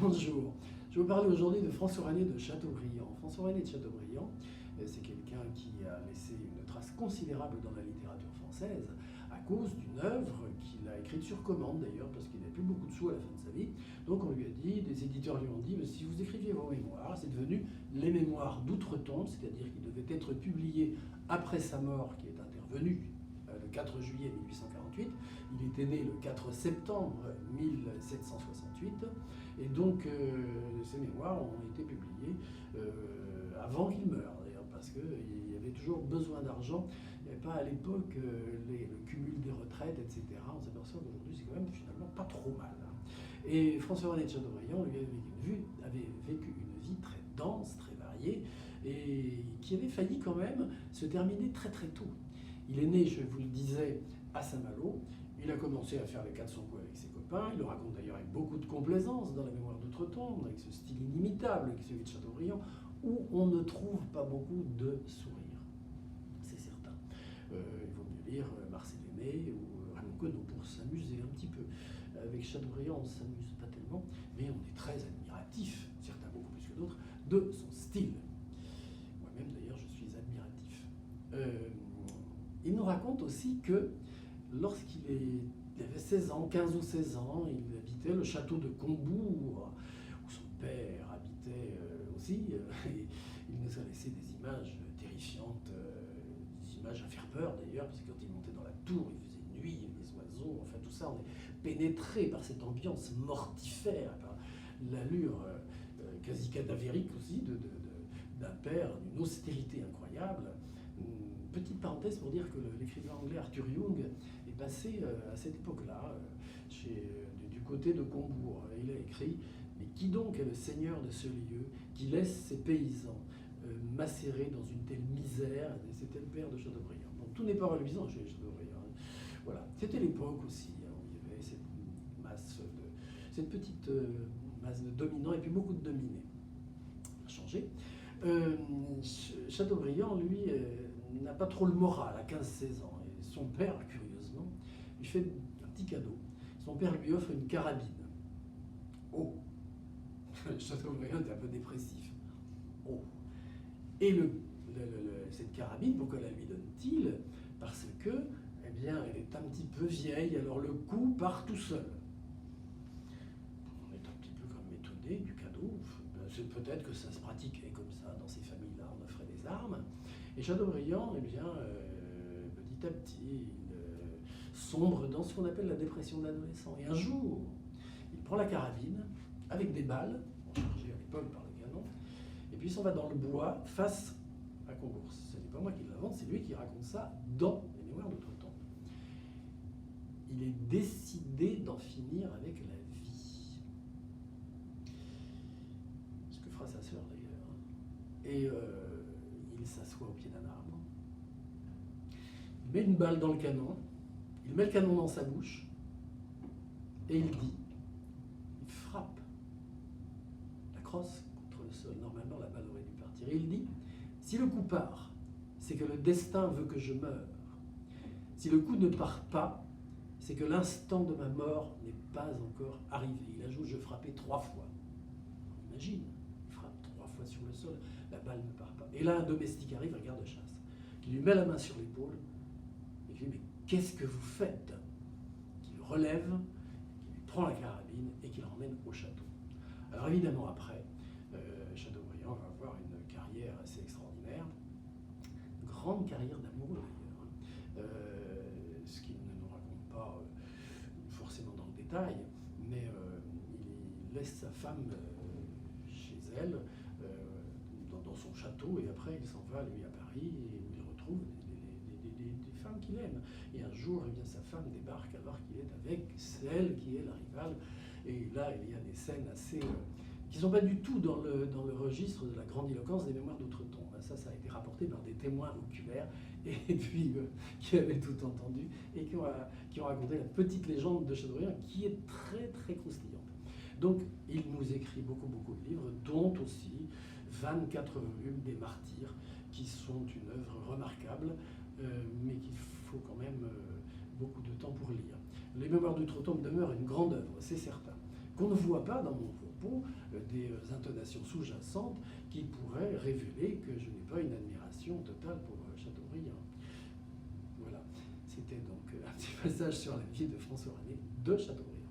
Bonjour. Je vais vous parler aujourd'hui de François-René de Chateaubriand. François-René de Chateaubriand, c'est quelqu'un qui a laissé une trace considérable dans la littérature française à cause d'une œuvre qu'il a écrite sur commande d'ailleurs, parce qu'il n'avait plus beaucoup de sous à la fin de sa vie. Donc on lui a dit, des éditeurs lui ont dit, mais si vous écriviez vos mémoires, c'est devenu les mémoires d'outre-tombe, c'est-à-dire qu'il devait être publié après sa mort, qui est intervenue le 4 juillet 1848. Il était né le 4 septembre 1768. Et donc, ces mémoires ont été publiées avant qu'il meure, d'ailleurs, parce qu'il y avait toujours besoin d'argent. Il n'y avait pas à l'époque le cumul des retraites, etc. On s'aperçoit qu'aujourd'hui, c'est quand même finalement pas trop mal. Et François-René de Chateaubriand, lui, avait vécu une vie très dense, très variée, et qui avait failli quand même se terminer très très tôt. Il est né, je vous le disais, à Saint-Malo. Il a commencé à faire les 400 coups avec ses copains. Il le raconte d'ailleurs avec beaucoup de complaisance dans la mémoire d'outre-tombe, avec ce style inimitable qui est celui de Chateaubriand, où on ne trouve pas beaucoup de sourire. C'est certain. Il vaut mieux lire Marcel Aimé ou Raymond Queneau pour s'amuser un petit peu. Avec Chateaubriand, on ne s'amuse pas tellement, mais on est très admiratif, certains beaucoup plus que d'autres, de son style. Moi-même, d'ailleurs, je suis admiratif. Il nous raconte aussi que lorsqu'il avait 16 ans, 15 ou 16 ans, il habitait le château de Combourg, où son père habitait aussi. Et il nous a laissé des images terrifiantes, des images à faire peur d'ailleurs, parce que quand il montait dans la tour, il faisait nuit, il y avait des oiseaux, enfin tout ça, on est pénétré par cette ambiance mortifère, par l'allure quasi cadavérique aussi d'un père, d'une austérité incroyable. Petite parenthèse pour dire que l'écrivain anglais Arthur Young est passé à cette époque-là, du côté de Combourg. Il a écrit « Mais qui donc est le seigneur de ce lieu qui laisse ses paysans macérer dans une telle misère ?» Et c'était le père de Chateaubriand. Donc tout n'est pas reluisant chez Chateaubriand. Voilà. C'était l'époque aussi, où il y avait cette petite masse de dominants et puis beaucoup de dominés. Ça a changé. Chateaubriand, lui, n'a pas trop le moral à 15-16 ans. Et son père, curieusement, lui fait un petit cadeau. Son père lui offre une carabine. Oh. Chateaubriand est un peu dépressif. Oh. Et cette carabine, pourquoi la lui donne-t-il? Parce que, eh bien, elle est un petit peu vieille, alors le coup part tout seul. On est un petit peu comme étonné du cadeau. C'est peut-être que ça se pratiquait comme ça dans ces familles-là, on offrait des armes. Et Chateaubriand, eh bien, petit à petit, il sombre dans ce qu'on appelle la dépression de l'adolescent. Et un jour, il prend la carabine avec des balles, chargées à l'époque par le canon, et puis il s'en va dans le bois face à Combourg. Ce n'est pas moi qui l'invente, c'est lui qui raconte ça dans les mémoires d'outre-tombe. Il est décidé d'en finir avec la vie. Ce que fera sa sœur d'ailleurs. Et il s'assoit au pied d'un arbre. Il met une balle dans le canon. Il met le canon dans sa bouche. Et il dit, il frappe la crosse contre le sol. Normalement, la balle aurait dû partir. Et il dit, si le coup part, c'est que le destin veut que je meure. Si le coup ne part pas, c'est que l'instant de ma mort n'est pas encore arrivé. Il ajoute, je frappais 3 fois. On imagine, il frappe 3 fois sur le sol, la balle ne part pas. Et là, un domestique arrive, un garde-chasse, qui lui met la main sur l'épaule, et qui lui dit, mais qu'est-ce que vous faites? Qui le relève, qui lui prend la carabine, et qui l'emmène au château. Alors évidemment, après, Chateaubriand va avoir une carrière assez extraordinaire, une grande carrière d'amoureux d'ailleurs, ce qu'il ne nous raconte pas forcément dans le détail, mais il laisse sa femme chez elle, dans son château, et après il s'en va lui à Paris, et où il retrouve des femmes qu'il aime. Et un jour, eh bien, sa femme débarque alors qu'il est avec celle qui est la rivale, et là il y a des scènes assez qui ne sont pas du tout dans le registre de la grandiloquence des mémoires d'outre-tombe. Ça a été rapporté par des témoins oculaires, et puis qui avaient tout entendu, et qui ont raconté la petite légende de Chateaubriand, qui est très très croustillante. Donc il nous écrit beaucoup de livres, dont aussi 24 volumes des Martyrs, qui sont une œuvre remarquable, mais qu'il faut quand même beaucoup de temps pour lire. Les Mémoires d'outre-tombe demeurent une grande œuvre, c'est certain. qu'on ne voit pas dans mon propos des intonations sous-jacentes qui pourraient révéler que je n'ai pas une admiration totale pour Chateaubriand. Voilà, c'était donc un petit passage sur la vie de François René de Chateaubriand.